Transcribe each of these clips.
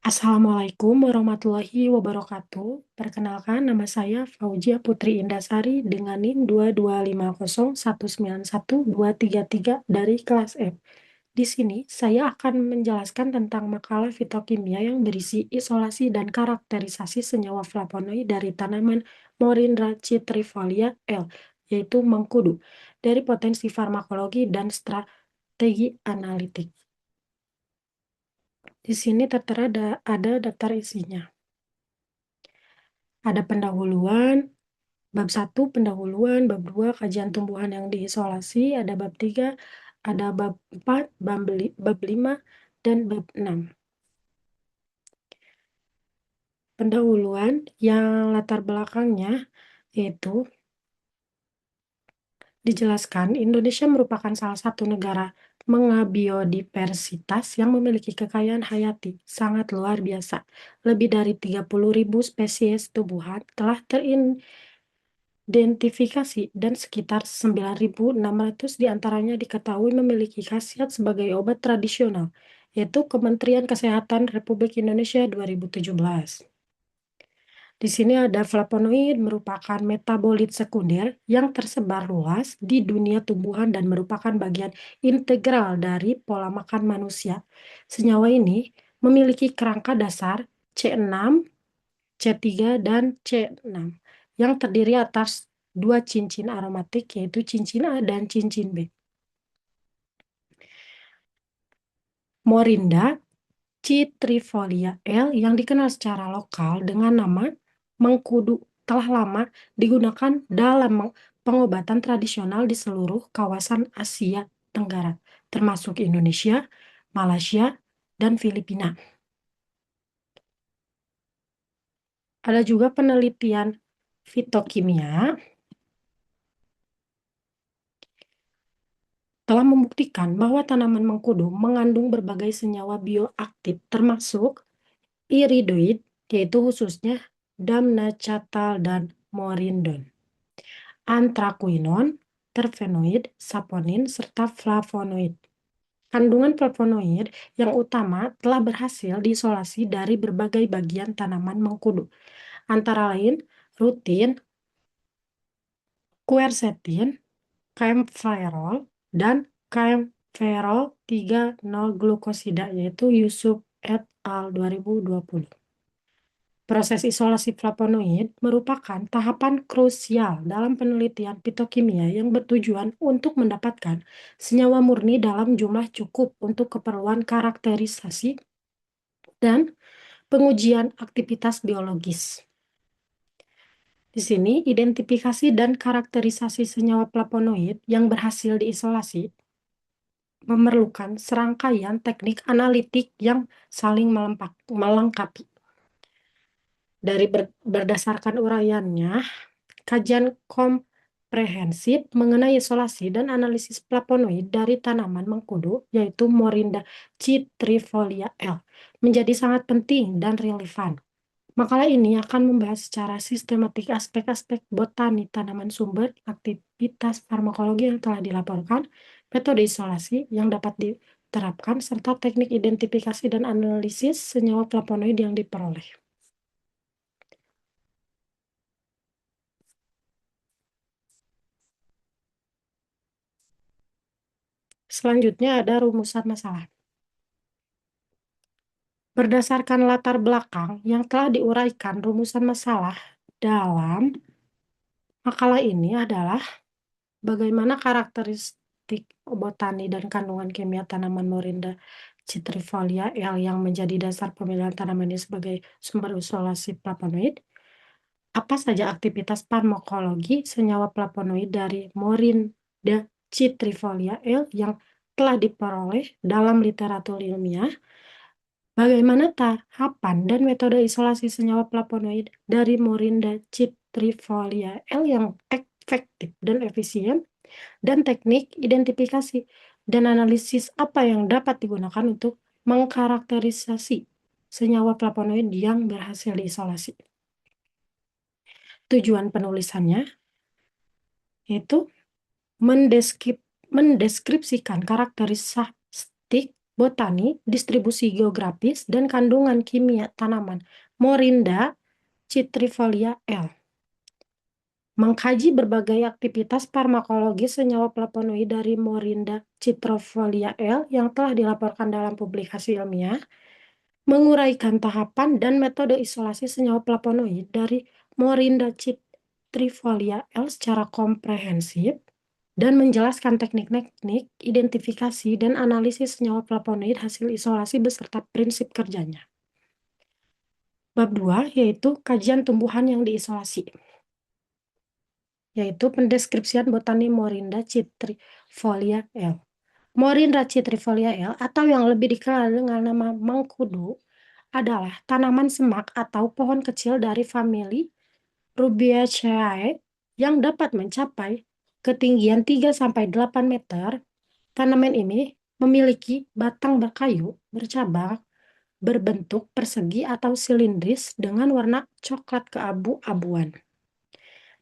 Assalamualaikum warahmatullahi wabarakatuh. Perkenalkan, nama saya Fauzia Putri Indasari dengan NIM 2250191233 dari kelas F. Di sini, saya akan menjelaskan tentang makalah fitokimia yang berisi isolasi dan karakterisasi senyawa flavonoid dari tanaman Morinda citrifolia L, yaitu mengkudu, dari potensi farmakologi dan strategi analitik. Di sini tertera ada daftar isinya. Ada pendahuluan, bab 1 pendahuluan, bab 2 kajian tumbuhan yang diisolasi, ada bab 3, ada bab 4, bab 5, dan bab 6. Pendahuluan yang latar belakangnya yaitu dijelaskan Indonesia merupakan salah satu negara mengabiodiversitas yang memiliki kekayaan hayati sangat luar biasa. Lebih dari 30.000 spesies tumbuhan telah identifikasi dan sekitar 9.600 diantaranya diketahui memiliki khasiat sebagai obat tradisional, yaitu Kementerian Kesehatan Republik Indonesia 2017. Di sini ada flavonoid merupakan metabolit sekunder yang tersebar luas di dunia tumbuhan dan merupakan bagian integral dari pola makan manusia. Senyawa ini memiliki kerangka dasar C6, C3, dan C6 yang terdiri atas dua cincin aromatik yaitu cincin A dan cincin B. Morinda citrifolia L yang dikenal secara lokal dengan nama mengkudu telah lama digunakan dalam pengobatan tradisional di seluruh kawasan Asia Tenggara, termasuk Indonesia, Malaysia, dan Filipina. Ada juga penelitian fitokimia telah membuktikan bahwa tanaman mengkudu mengandung berbagai senyawa bioaktif termasuk iridoid, yaitu khususnya damnacatal dan morindol, anthraquinone, terpenoid, saponin, serta flavonoid. Kandungan flavonoid yang utama telah berhasil diisolasi dari berbagai bagian tanaman mengkudu, antara lain rutin, quercetin, kaempferol, dan kaempferol 3,0 glukosida, yaitu Yusuf et al. 2020. Proses isolasi flavonoid merupakan tahapan krusial dalam penelitian fitokimia yang bertujuan untuk mendapatkan senyawa murni dalam jumlah cukup untuk keperluan karakterisasi dan pengujian aktivitas biologis. Di sini, identifikasi dan karakterisasi senyawa flavonoid yang berhasil diisolasi memerlukan serangkaian teknik analitik yang saling melengkapi. Berdasarkan uraiannya, kajian komprehensif mengenai isolasi dan analisis flavonoid dari tanaman mengkudu, yaitu Morinda citrifolia L, menjadi sangat penting dan relevan. Makalah ini akan membahas secara sistematik aspek-aspek botani tanaman sumber, aktivitas farmakologi yang telah dilaporkan, metode isolasi yang dapat diterapkan, serta teknik identifikasi dan analisis senyawa flavonoid yang diperoleh. Selanjutnya ada rumusan masalah. Berdasarkan latar belakang yang telah diuraikan, rumusan masalah dalam makalah ini adalah bagaimana karakteristik botani dan kandungan kimia tanaman Morinda citrifolia L yang menjadi dasar pemilihan tanaman ini sebagai sumber isolasi flavonoid. Apa saja aktivitas farmakologi senyawa flavonoid dari Morinda citrifolia L yang telah diperoleh dalam literatur ilmiah. Bagaimana tahapan dan metode isolasi senyawa flavonoid dari Morinda citrifolia L yang efektif dan efisien, dan teknik identifikasi dan analisis apa yang dapat digunakan untuk mengkarakterisasi senyawa flavonoid yang berhasil diisolasi. Tujuan penulisannya yaitu mendeskripsikan karakteristik botani, distribusi geografis, dan kandungan kimia tanaman Morinda citrifolia L. Mengkaji berbagai aktivitas farmakologi senyawa flavonoid dari Morinda citrifolia L yang telah dilaporkan dalam publikasi ilmiah, menguraikan tahapan dan metode isolasi senyawa flavonoid dari Morinda citrifolia L secara komprehensif, dan menjelaskan teknik-teknik identifikasi dan analisis senyawa flavonoid hasil isolasi beserta prinsip kerjanya. Bab 2 yaitu kajian tumbuhan yang diisolasi, yaitu pendeskripsian botani Morinda citrifolia L. Morinda citrifolia L atau yang lebih dikenal dengan nama mengkudu adalah tanaman semak atau pohon kecil dari famili Rubiaceae yang dapat mencapai ketinggian 3-8 meter. Tanaman ini memiliki batang berkayu, bercabang, berbentuk persegi atau silindris dengan warna coklat keabu-abuan.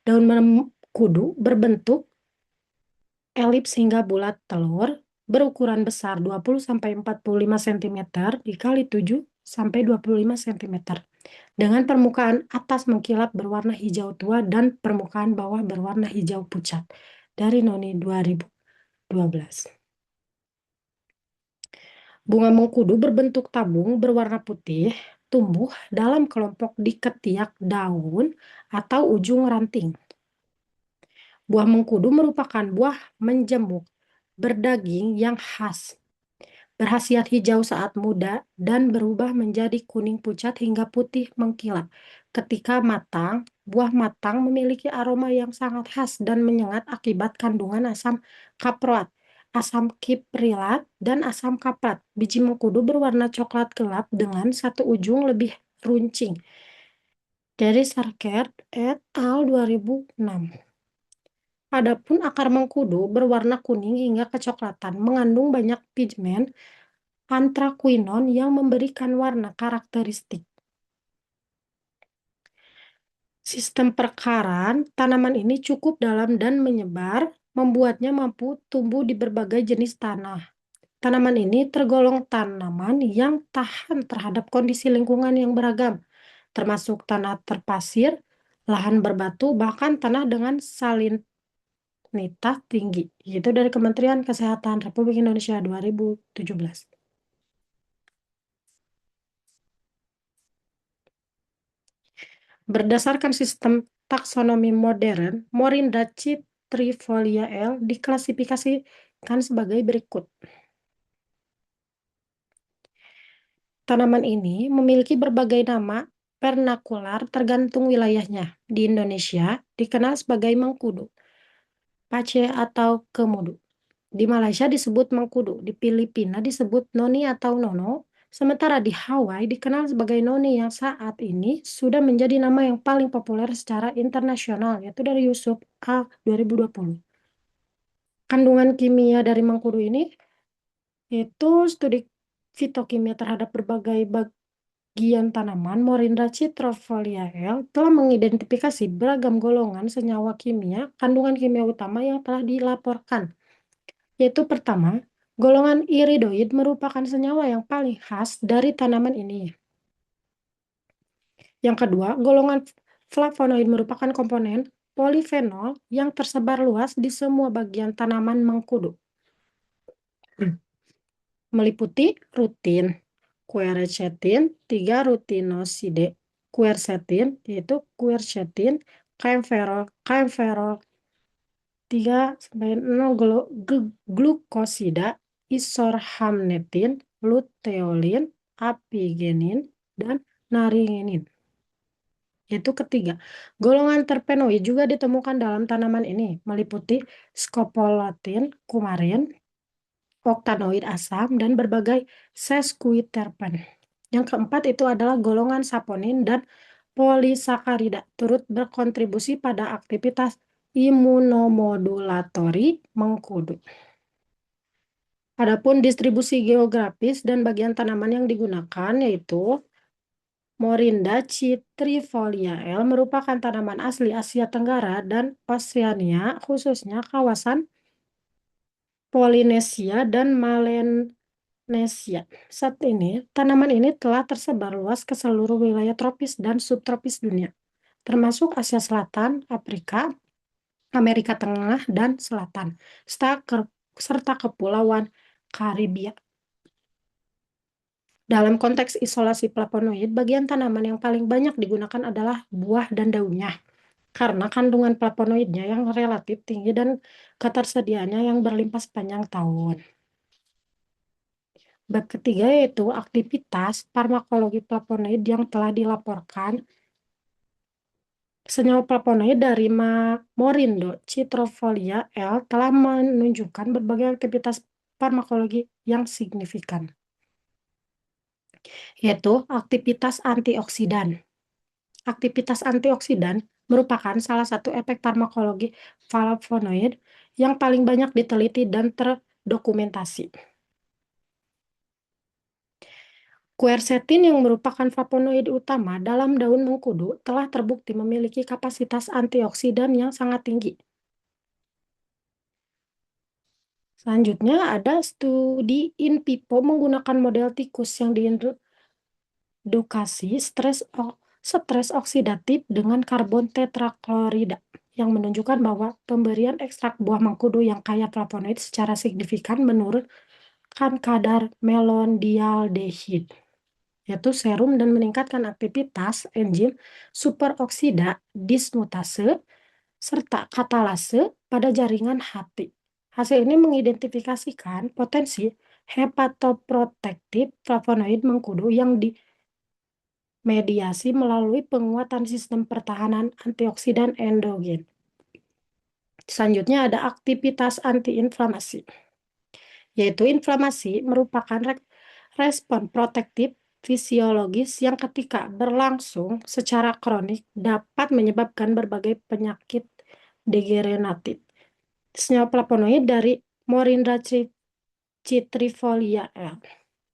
Daun mengkudu berbentuk elips hingga bulat telur, berukuran besar 20-45 cm dikali 7-25 cm, dengan permukaan atas mengkilap berwarna hijau tua dan permukaan bawah berwarna hijau pucat. Dari Noni 2012. Bunga mengkudu berbentuk tabung berwarna putih, tumbuh dalam kelompok di ketiak daun atau ujung ranting. Buah mengkudu merupakan buah menjemuk, berdaging yang khas, berkhasiat hijau saat muda dan berubah menjadi kuning pucat hingga putih mengkilap. Ketika matang, buah matang memiliki aroma yang sangat khas dan menyengat akibat kandungan asam kaproat, asam kiprilat, dan asam kaprat. Biji mengkudu berwarna coklat gelap dengan satu ujung lebih runcing. Dari Sarkert et al. 2006. Adapun akar mengkudu berwarna kuning hingga kecoklatan, mengandung banyak pigmen anthraquinone yang memberikan warna karakteristik. Sistem perakaran tanaman ini cukup dalam dan menyebar, membuatnya mampu tumbuh di berbagai jenis tanah. Tanaman ini tergolong tanaman yang tahan terhadap kondisi lingkungan yang beragam, termasuk tanah terpasir, lahan berbatu, bahkan tanah dengan salinitas tinggi. Itu dari Kementerian Kesehatan Republik Indonesia 2017. Berdasarkan sistem taksonomi modern, Morinda citrifolia L diklasifikasikan sebagai berikut. Tanaman ini memiliki berbagai nama vernakular tergantung wilayahnya. Di Indonesia dikenal sebagai mengkudu, pace atau kemudu. Di Malaysia disebut mengkudu, di Filipina disebut noni atau nono, sementara di Hawaii dikenal sebagai noni yang saat ini sudah menjadi nama yang paling populer secara internasional, yaitu dari Yusuf A. 2020. Kandungan kimia dari mengkudu ini yaitu studi fitokimia terhadap berbagai bagian tanaman Morinda citrifolia L telah mengidentifikasi beragam golongan senyawa kimia, kandungan kimia utama yang telah dilaporkan. Yaitu pertama, golongan iridoid merupakan senyawa yang paling khas dari tanaman ini. Yang kedua, golongan flavonoid merupakan komponen polifenol yang tersebar luas di semua bagian tanaman mengkudu. Meliputi rutin, quercetin, 3 rutinoside, quercetin, yaitu quercetin, kaempferol, 3-0 glukosida, isorhamnetin, luteolin, apigenin, dan naringinin. Yaitu ketiga, golongan terpenoid juga ditemukan dalam tanaman ini, meliputi skopolatin, kumarin, oktanoid asam, dan berbagai sesquiterpen. Yang keempat itu adalah golongan saponin dan polisakarida, turut berkontribusi pada aktivitas imunomodulatori mengkudu. Adapun distribusi geografis dan bagian tanaman yang digunakan yaitu Morinda citrifolia L merupakan tanaman asli Asia Tenggara dan Oseania, khususnya kawasan Polinesia dan Nesia. Saat ini, tanaman ini telah tersebar luas ke seluruh wilayah tropis dan subtropis dunia, termasuk Asia Selatan, Afrika, Amerika Tengah dan Selatan, serta Kepulauan Karibia. Dalam konteks isolasi flavonoid, bagian tanaman yang paling banyak digunakan adalah buah dan daunnya, karena kandungan flavonoidnya yang relatif tinggi dan ketersediaannya yang berlimpah sepanjang tahun. Bab ketiga yaitu aktivitas farmakologi flavonoid yang telah dilaporkan. Senyawa flavonoid dari Morindo citrifolia L telah menunjukkan berbagai aktivitas farmakologi yang signifikan, yaitu aktivitas antioksidan. Aktivitas antioksidan merupakan salah satu efek farmakologi flavonoid yang paling banyak diteliti dan terdokumentasi. Quercetin yang merupakan flavonoid utama dalam daun mengkudu telah terbukti memiliki kapasitas antioksidan yang sangat tinggi. Selanjutnya ada studi in vivo menggunakan model tikus yang diindukasi stres oksidatif dengan karbon tetraklorida yang menunjukkan bahwa pemberian ekstrak buah mengkudu yang kaya flavonoid secara signifikan menurunkan kadar melondialdehid, yaitu serum, dan meningkatkan aktivitas enzim superoksida dismutase serta katalase pada jaringan hati. Hasil ini mengidentifikasikan potensi hepatoprotektif flavonoid mengkudu yang dimediasi melalui penguatan sistem pertahanan antioksidan endogen. Selanjutnya ada aktivitas antiinflamasi, yaitu inflamasi merupakan respon protektif fisiologis yang ketika berlangsung secara kronik dapat menyebabkan berbagai penyakit degeneratif. Senyawa flavonoid dari Morinda citrifolia L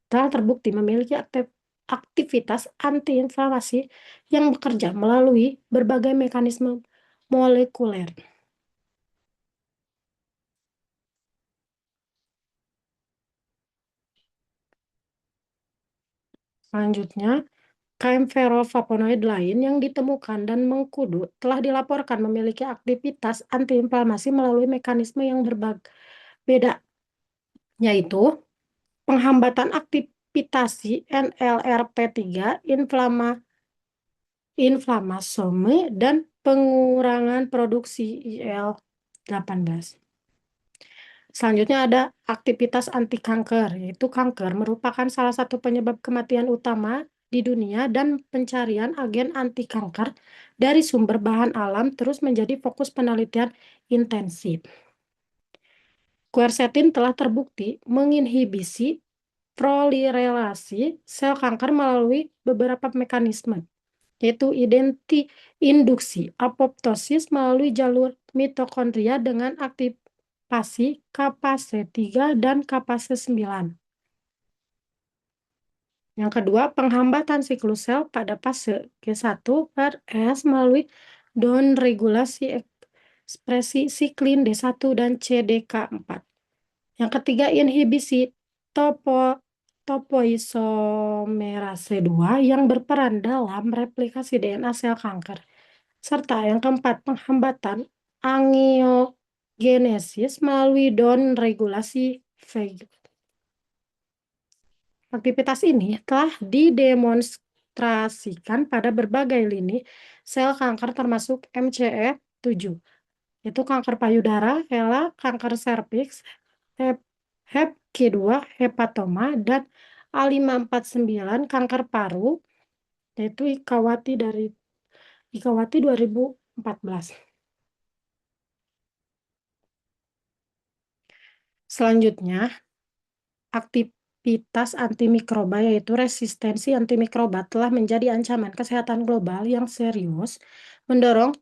telah terbukti memiliki aktivitas antiinflamasi yang bekerja melalui berbagai mekanisme molekuler. Selanjutnya, camphophenoid lain yang ditemukan dan mengkudu telah dilaporkan memiliki aktivitas antiinflamasi melalui mekanisme yang berbeda, yaitu penghambatan aktivitasi NLRP3, inflamasome, dan pengurangan produksi IL-18. Selanjutnya ada aktivitas anti kanker, yaitu kanker merupakan salah satu penyebab kematian utama di dunia dan pencarian agen anti kanker dari sumber bahan alam terus menjadi fokus penelitian intensif. Quercetin telah terbukti menginhibisi proliferasi sel kanker melalui beberapa mekanisme, yaitu induksi apoptosis melalui jalur mitokondria dengan aktivasi kapase-3 dan kapase-9. Yang kedua, penghambatan siklus sel pada fase G1-S melalui downregulasi ekspresi siklin D1 dan CDK4. Yang ketiga, inhibisi topoisomerase 2 yang berperan dalam replikasi DNA sel kanker. Serta yang keempat, penghambatan angiogenesis melalui downregulasi VEGF. Aktivitas ini telah didemonstrasikan pada berbagai lini sel kanker termasuk MCE7, yaitu kanker payudara, HeLa, kanker serviks, HEP2, hepatoma, dan A549, kanker paru, yaitu Ikawati 2014. Selanjutnya, aktivitas antimikroba yaitu resistensi antimikroba telah menjadi ancaman kesehatan global yang serius, mendorong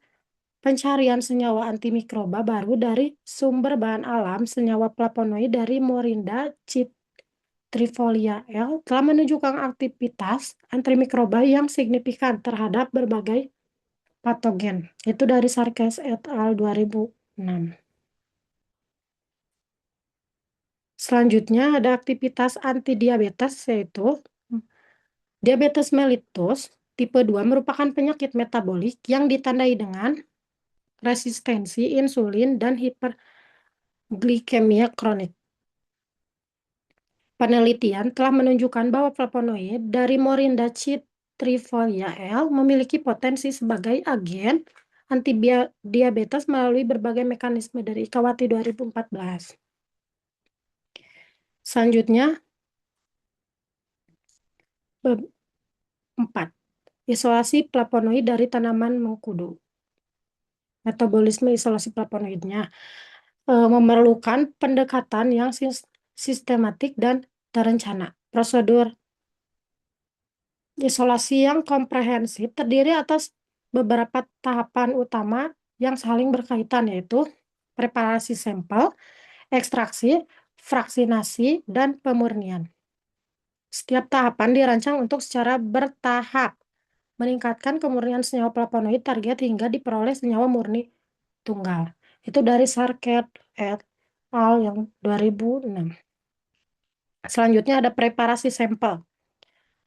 pencarian senyawa antimikroba baru dari sumber bahan alam. Senyawa flavonoid dari Morinda citrifolia L telah menunjukkan aktivitas antimikroba yang signifikan terhadap berbagai patogen. Itu dari Sarkes et al. 2006. Selanjutnya ada aktivitas antidiabetes yaitu diabetes mellitus tipe 2 merupakan penyakit metabolik yang ditandai dengan resistensi insulin dan hiperglikemia kronik. Penelitian telah menunjukkan bahwa flavonoid dari Morinda citrifolia L memiliki potensi sebagai agen antidiabetes melalui berbagai mekanisme dari Kawati 2014. Selanjutnya, 4. Isolasi flavonoid dari tanaman mengkudu. Metabolisme isolasi flavonoidnya memerlukan pendekatan yang sistematik dan terencana. Prosedur isolasi yang komprehensif terdiri atas beberapa tahapan utama yang saling berkaitan, yaitu preparasi sampel, ekstraksi, fraksinasi, dan pemurnian. Setiap tahapan dirancang untuk secara bertahap meningkatkan kemurnian senyawa flavonoid target hingga diperoleh senyawa murni tunggal. Itu dari Sarket et al. Yang 2006. Selanjutnya ada preparasi sampel.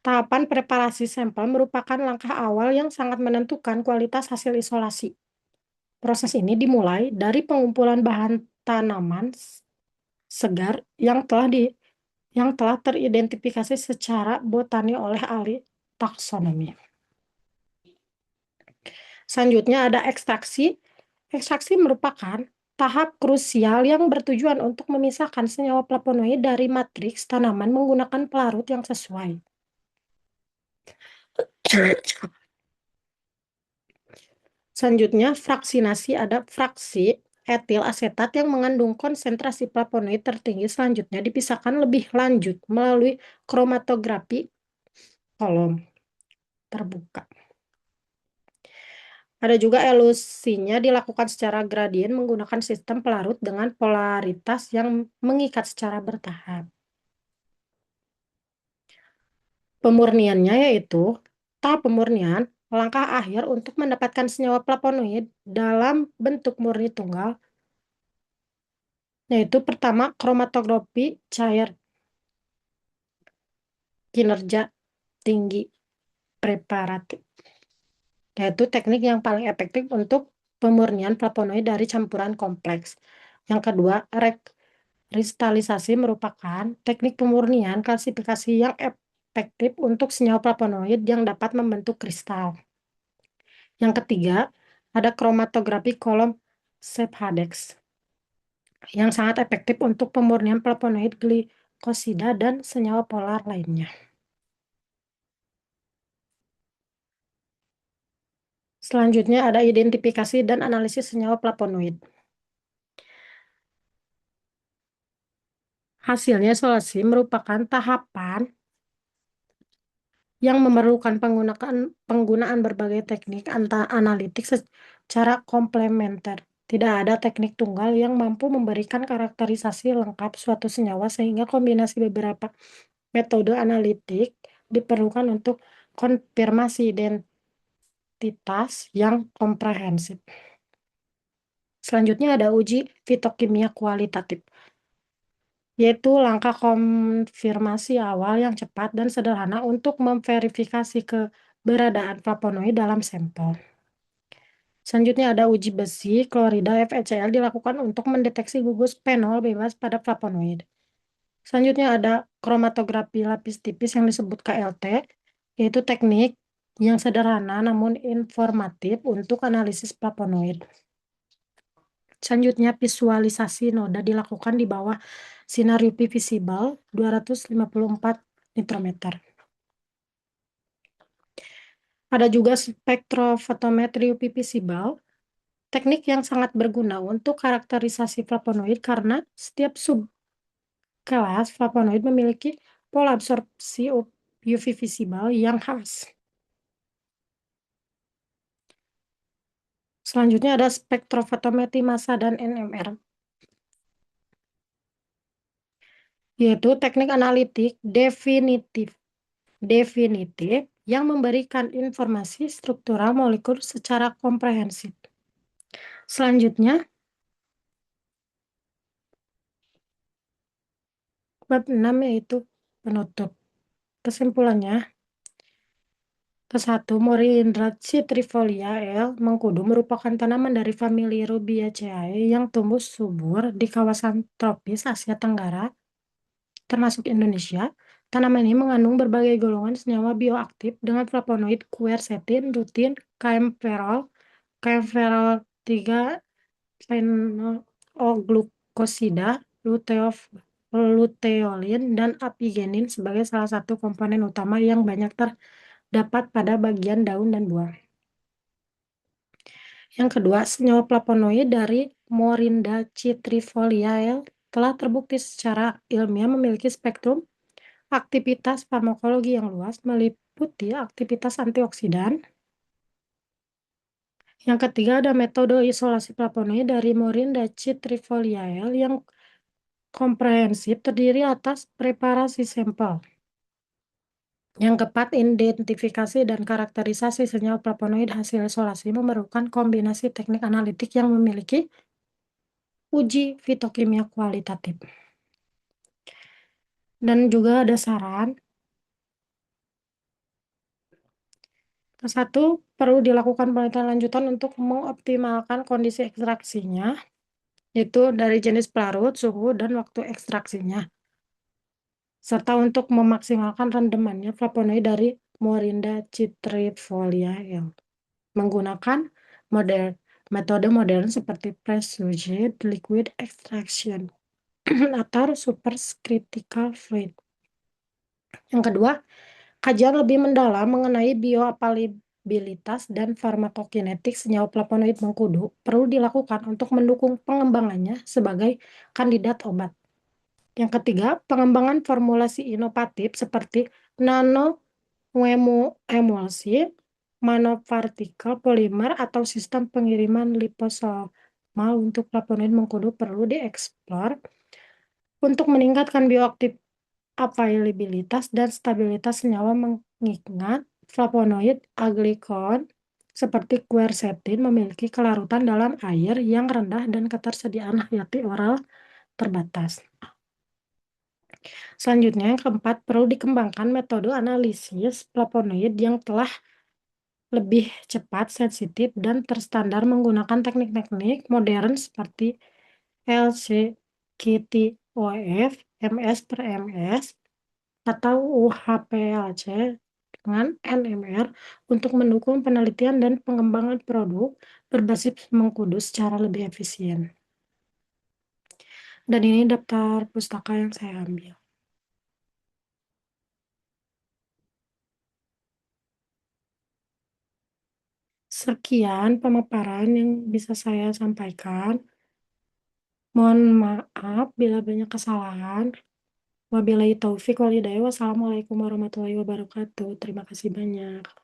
Tahapan preparasi sampel merupakan langkah awal yang sangat menentukan kualitas hasil isolasi. Proses ini dimulai dari pengumpulan bahan tanaman segar yang telah teridentifikasi secara botani oleh ahli taksonomi. Selanjutnya ada ekstraksi. Ekstraksi merupakan tahap krusial yang bertujuan untuk memisahkan senyawa flavonoid dari matriks tanaman menggunakan pelarut yang sesuai. Selanjutnya, fraksinasi ada fraksi etil asetat yang mengandung konsentrasi flavonoid tertinggi selanjutnya dipisahkan lebih lanjut melalui kromatografi kolom terbuka. Ada juga elusinya dilakukan secara gradien menggunakan sistem pelarut dengan polaritas yang mengikat secara bertahap. Pemurniannya yaitu tahap pemurnian, langkah akhir untuk mendapatkan senyawa flavonoid dalam bentuk murni tunggal, yaitu pertama kromatografi cair kinerja tinggi preparatif, yaitu teknik yang paling efektif untuk pemurnian flavonoid dari campuran kompleks. Yang kedua, kristalisasi merupakan teknik pemurnian klasifikasi yang efektif untuk senyawa flavonoid yang dapat membentuk kristal. Yang ketiga, ada kromatografi kolom Shepard yang sangat efektif untuk pemurnian flavonoid glikosida dan senyawa polar lainnya. Selanjutnya ada identifikasi dan analisis senyawa flavonoid. Hasilnya isolasi merupakan tahapan yang memerlukan penggunaan berbagai teknik analitik secara komplementer. Tidak ada teknik tunggal yang mampu memberikan karakterisasi lengkap suatu senyawa sehingga kombinasi beberapa metode analitik diperlukan untuk konfirmasi identitas yang komprehensif. Selanjutnya ada uji fitokimia kualitatif, yaitu langkah konfirmasi awal yang cepat dan sederhana untuk memverifikasi keberadaan flavonoid dalam sampel. Selanjutnya ada uji besi klorida FeCl dilakukan untuk mendeteksi gugus fenol bebas pada flavonoid. Selanjutnya ada kromatografi lapis tipis yang disebut KLT, yaitu teknik yang sederhana namun informatif untuk analisis flavonoid. Selanjutnya visualisasi noda dilakukan di bawah sinar UV visible 254 mikrometer. Ada juga spektrofotometri UV visible, teknik yang sangat berguna untuk karakterisasi flavonoid karena setiap subkelas flavonoid memiliki pola absorpsi UV visible yang khas. Selanjutnya ada spektrofotometri massa dan NMR, yaitu teknik analitik definitif yang memberikan informasi struktural molekul secara komprehensif. Selanjutnya, Bab 6 yaitu penutup. Kesimpulannya, ke-1, Morinda citrifolia L. mengkudu merupakan tanaman dari famili Rubiaceae yang tumbuh subur di kawasan tropis Asia Tenggara, termasuk Indonesia. Tanaman ini mengandung berbagai golongan senyawa bioaktif dengan flavonoid quercetin, rutin, kaempferol 3, phenolglukosida, luteolin, dan apigenin sebagai salah satu komponen utama yang banyak terdapat pada bagian daun dan buah. Yang kedua, senyawa flavonoid dari Morinda citrifoliae telah terbukti secara ilmiah memiliki spektrum aktivitas farmakologi yang luas, meliputi aktivitas antioksidan. Yang ketiga, ada metode isolasi flavonoid dari Morinda citrifoliae yang komprehensif terdiri atas preparasi sampel. Yang keempat, identifikasi dan karakterisasi senyawa flavonoid hasil isolasi memerlukan kombinasi teknik analitik yang memiliki uji fitokimia kualitatif. Dan juga ada saran, ke-1, perlu dilakukan penelitian lanjutan untuk mengoptimalkan kondisi ekstraksinya, yaitu dari jenis pelarut, suhu, dan waktu ekstraksinya, serta untuk memaksimalkan rendemannya flavonoid dari Morinda citrifoliae menggunakan model metode modern seperti pressure liquid extraction atau supercritical fluid. Yang kedua, kajian lebih mendalam mengenai bioavailabilitas dan farmakokinetik senyawa flavonoid mengkudu perlu dilakukan untuk mendukung pengembangannya sebagai kandidat obat. Yang ketiga, pengembangan formulasi inovatif seperti nano-emulsi, nanopartikel polimer, atau sistem pengiriman liposomal untuk flavonoid mengkudu perlu dieksplor untuk meningkatkan bioaktif availabilitas dan stabilitas senyawa mengingat flavonoid aglikon seperti quercetin memiliki kelarutan dalam air yang rendah dan ketersediaan hayati oral terbatas. Selanjutnya, yang keempat, perlu dikembangkan metode analisis flavonoid yang telah lebih cepat, sensitif, dan terstandar menggunakan teknik-teknik modern seperti LC-KTOF, MS per MS, atau UHPLC dengan NMR untuk mendukung penelitian dan pengembangan produk berbasis mengkudu secara lebih efisien. Dan ini daftar pustaka yang saya ambil. Sekian pemaparan yang bisa saya sampaikan. Mohon maaf bila banyak kesalahan. Wabillahi taufik wal hidayah. Wassalamualaikum warahmatullahi wabarakatuh. Terima kasih banyak.